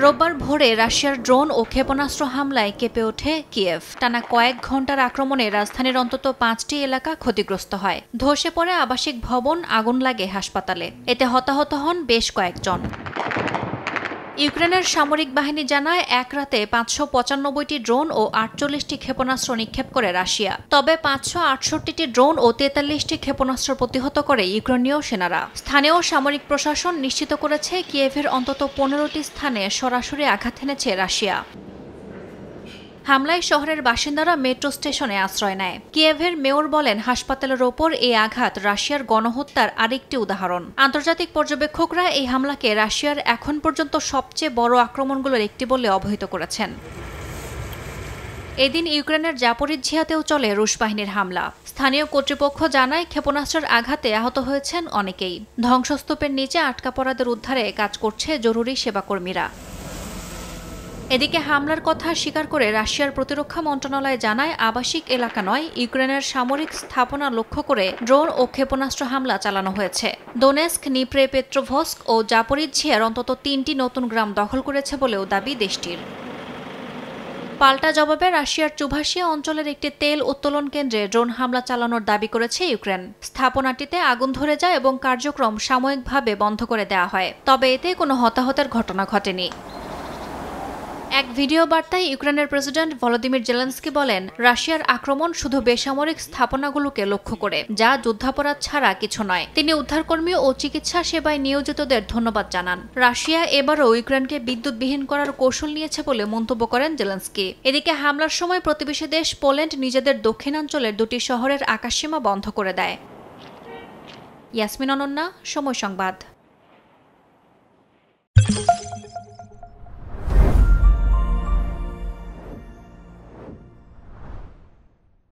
রোববার ভোরে রাশিয়ার ড্রোন ও ক্ষেপণাস্ত্র হামলায় কেঁপে ওঠে কিয়েভ। টানা কয়েক ঘণ্টার আক্রমণে রাজধানীর অন্তত ৫টি এলাকা ক্ষতিগ্রস্ত হয়। ধসে পড়ে আবাসিক ভবন, আগুন লাগে হাসপাতালে। এতে হতাহত হন বেশ কয়েকজন। ইউক্রেনের সামরিক বাহিনী জানায় এক রাতে ৫৯৫টি ড্রোন ও ৪৮টি ক্ষেপণাস্ত্র নিক্ষেপ করে রাশিয়া। তবে ৫৬৮টি ড্রোন ও ৪৩টি ক্ষেপণাস্ত্র প্রতিহত করে ইউক্রেনীয় সেনারা। স্থানীয় সামরিক প্রশাসন নিশ্চিত করেছে কিয়েভের অন্তত ১৫টি স্থানে সরাসরি আঘাত হেনেছে রাশিয়া। হামলায় শহরের বাসিন্দারা মেট্রো স্টেশনে আশ্রয় নেয়। কিয়েভের মেয়র বলেন, হাসপাতালের ওপর এই আঘাত রাশিয়ার গণহত্যার আরেকটি উদাহরণ। আন্তর্জাতিক পর্যবেক্ষকরা এই হামলাকে রাশিয়ার এখন পর্যন্ত সবচেয়ে বড় আক্রমণগুলোর একটি বলে অভিহিত করেছেন। এদিন ইউক্রেনের জাপোরিজ্জিয়াতেও চলে রুশ বাহিনীর হামলা। স্থানীয় কর্তৃপক্ষ জানায়, ক্ষেপণাস্ত্রের আঘাতে আহত হয়েছেন অনেকেই। ধ্বংসস্তূপের নিচে আটকা পড়াদের উদ্ধারে কাজ করছে জরুরি সেবাকর্মীরা। এদিকে হামলার কথা স্বীকার করে রাশিয়ার প্রতিরক্ষা মন্ত্রণালয় জানায়, আবাসিক এলাকা নয়, ইউক্রেনের সামরিক স্থাপনা লক্ষ্য করে ড্রোন ও ক্ষেপণাস্ত্র হামলা চালানো হয়েছে। দোনেস্ক, নিপ্রে পেট্রোভস্ক ও জাপোরিজ্জিয়ার অন্তত ৩টি নতুন গ্রাম দখল করেছে বলেও দাবি দেশটির। পাল্টা জবাবে রাশিয়ার চুভাশিয়া অঞ্চলের একটি তেল উত্তোলন কেন্দ্রে ড্রোন হামলা চালানোর দাবি করেছে ইউক্রেন। স্থাপনাটিতে আগুন ধরে যায় এবং কার্যক্রম সাময়িকভাবে বন্ধ করে দেওয়া হয়। তবে এতে কোনো হতাহতের ঘটনা ঘটেনি। এক ভিডিও বার্তায় ইউক্রেনের প্রেসিডেন্ট ভলোদিমির জেলেনস্কি বলেন, রাশিয়ার আক্রমণ শুধু বেসামরিক স্থাপনাগুলোকে লক্ষ্য করে, যা যুদ্ধাপরাধ ছাড়া কিছু নয়। তিনি উদ্ধারকর্মী ও চিকিৎসা সেবায় নিয়োজিতদের ধন্যবাদ জানান। রাশিয়া এবারও ইউক্রেনকে বিদ্যুৎবিহীন করার কৌশল নিয়েছে বলে মন্তব্য করেন জেলেনস্কি। এদিকে হামলার সময় প্রতিবেশী দেশ পোল্যান্ড নিজেদের দক্ষিণাঞ্চলের 2টি শহরের আকাশসীমা বন্ধ করে দেয়। ইয়াসমিন অনন্যা, সময় সংবাদ।